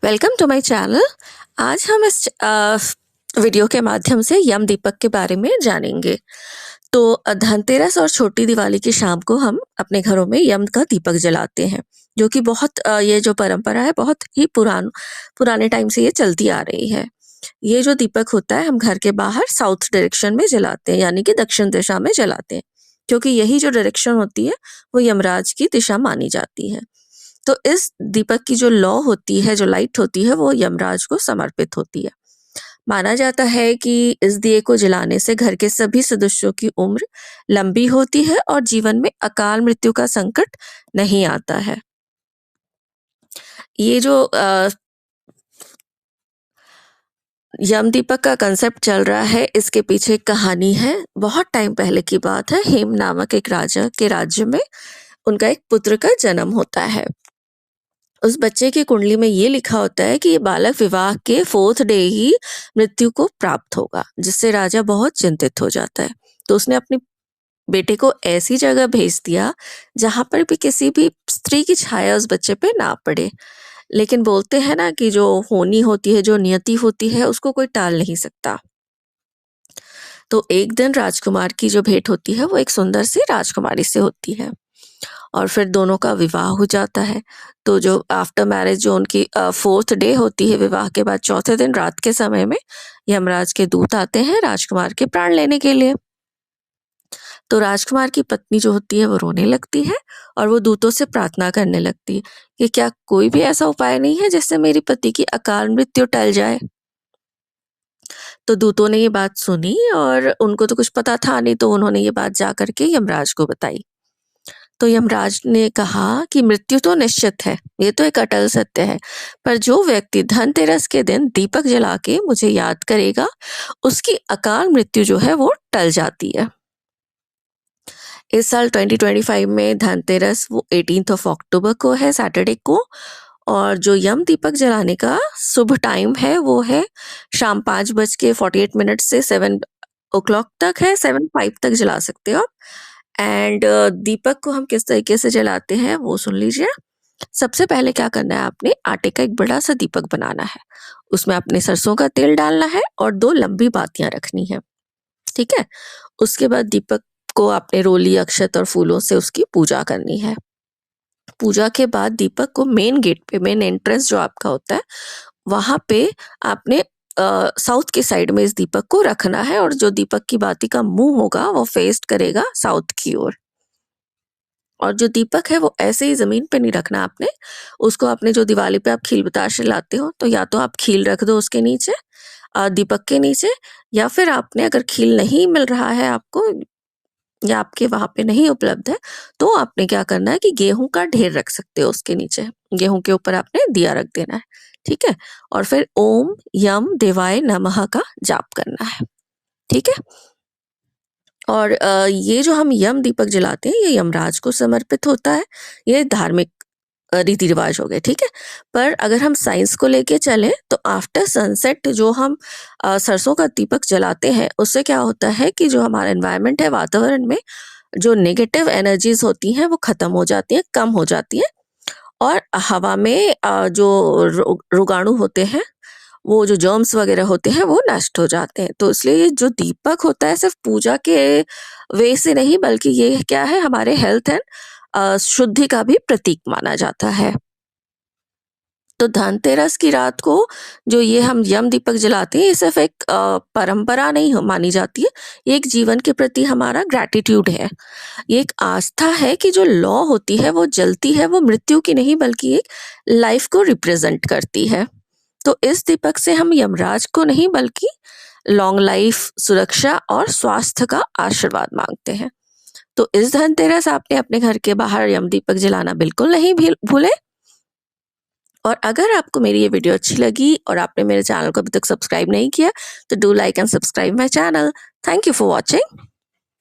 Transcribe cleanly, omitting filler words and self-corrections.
Welcome to my channel. आज हम इस वीडियो के माध्यम से यम दीपक के बारे में जानेंगे। तो धनतेरस और छोटी दिवाली की शाम को हम अपने घरों में यम का दीपक जलाते हैं, जो कि बहुत ये जो परंपरा है बहुत ही पुराने टाइम से ये चलती आ रही है। ये जो दीपक होता है हम घर के बाहर साउथ डायरेक्शन में जलाते हैं, यानी कि दक्षिण दिशा में जलाते हैं, क्योंकि यही जो डायरेक्शन होती है वो यमराज की दिशा मानी जाती है। तो इस दीपक की जो लौ होती है, जो लाइट होती है, वो यमराज को समर्पित होती है। माना जाता है कि इस दिए को जलाने से घर के सभी सदस्यों की उम्र लंबी होती है और जीवन में अकाल मृत्यु का संकट नहीं आता है। ये जो यम दीपक का कंसेप्ट चल रहा है, इसके पीछे एक कहानी है। बहुत टाइम पहले की बात है। हेम नामक एक राजा के राज्य में उनका एक पुत्र का जन्म होता है। उस बच्चे की कुंडली में ये लिखा होता है कि ये बालक विवाह के 4th डे ही मृत्यु को प्राप्त होगा, जिससे राजा बहुत चिंतित हो जाता है। तो उसने अपने बेटे को ऐसी जगह भेज दिया जहां पर भी किसी भी स्त्री की छाया उस बच्चे पे ना पड़े। लेकिन बोलते हैं ना कि जो होनी होती है, जो नियति होती है, उसको कोई टाल नहीं सकता। तो एक दिन राजकुमार की जो भेंट होती है वो एक सुंदर सी राजकुमारी से होती है और फिर दोनों का विवाह हो जाता है। तो जो आफ्टर मैरिज जो उनकी 4th डे होती है, विवाह के बाद चौथे दिन रात के समय में यमराज के दूत आते हैं राजकुमार के प्राण लेने के लिए। तो राजकुमार की पत्नी जो होती है वो रोने लगती है और वो दूतों से प्रार्थना करने लगती है कि क्या कोई भी ऐसा उपाय नहीं है जिससे मेरी पति की अकाल मृत्यु टल जाए। तो दूतों ने ये बात सुनी और उनको तो कुछ पता था नहीं, तो उन्होंने ये बात जा करके यमराज को बताई। तो यमराज ने कहा कि मृत्यु तो निश्चित है, ये तो एक अटल सत्य है, पर जो व्यक्ति धनतेरस के दिन दीपक जला के मुझे याद करेगा, उसकी अकाल मृत्यु जो है वो टल जाती है। इस साल 2025 में धनतेरस वो 18th अक्टूबर को है, सैटरडे को। और जो यम दीपक जलाने का शुभ टाइम है वो है शाम 5:48 से 7 o'clock तक है। 7:05 तक जला सकते हो आप। एंड दीपक को हम किस तरीके से जलाते हैं वो सुन लीजिए। सबसे पहले क्या करना है, आपने आटे का एक बड़ा सा दीपक बनाना है, उसमें अपने सरसों का तेल डालना है और 2 लंबी बातियां रखनी है, ठीक है। उसके बाद दीपक को आपने रोली, अक्षत और फूलों से उसकी पूजा करनी है। पूजा के बाद दीपक को मेन गेट पे, मेन एंट्रेंस जो आपका होता है, वहां पे आपने साउथ के साइड में इस दीपक को रखना है और जो दीपक की बाती का मुंह होगा वो फेस करेगा साउथ की ओर। और जो दीपक है वो ऐसे ही जमीन पे नहीं रखना आपने, उसको आपने जो दिवाली पे आप खील बताशे लाते हो, तो या तो आप खील रख दो उसके नीचे, दीपक के नीचे, या फिर आपने अगर खील नहीं मिल रहा है आपको या आपके वहां पे नहीं उपलब्ध है, तो आपने क्या करना है कि गेहूं का ढेर रख सकते हो उसके नीचे। गेहूं के ऊपर आपने दिया रख देना है, ठीक है। और फिर ओम यम देवाय नमः का जाप करना है, ठीक है। और ये जो हम यम दीपक जलाते हैं ये यमराज को समर्पित होता है। ये धार्मिक रीति रिवाज हो गए, ठीक है। पर अगर हम साइंस को लेके चलें तो आफ्टर सनसेट जो हम सरसों का दीपक जलाते हैं, उससे क्या होता है कि जो हमारा एनवायरनमेंट है, वातावरण में जो नेगेटिव एनर्जीज होती हैं वो खत्म हो जाती हैं, कम हो जाती हैं। और हवा में जो रोगाणु होते हैं, वो जो जर्म्स वगैरह होते हैं वो नष्ट हो जाते हैं। तो इसलिए ये जो दीपक होता है सिर्फ पूजा के वे से नहीं, बल्कि ये क्या है, हमारे हेल्थ एंड शुद्धि का भी प्रतीक माना जाता है। तो धनतेरस की रात को जो ये हम यम दीपक जलाते हैं, ये सिर्फ एक परंपरा नहीं मानी जाती है, ये एक जीवन के प्रति हमारा ग्रैटिट्यूड है। ये एक आस्था है कि जो लौ होती है वो जलती है, वो मृत्यु की नहीं बल्कि एक लाइफ को रिप्रेजेंट करती है। तो इस दीपक से हम यमराज को नहीं बल्कि लॉन्ग लाइफ, सुरक्षा और स्वास्थ्य का आशीर्वाद मांगते हैं। तो इस धनतेरस आपने अपने घर के बाहर यम दीपक जलाना बिल्कुल नहीं भूले। और अगर आपको मेरी ये वीडियो अच्छी लगी और आपने मेरे चैनल को अभी तक सब्सक्राइब नहीं किया, तो do like and subscribe my channel. Thank you for watching.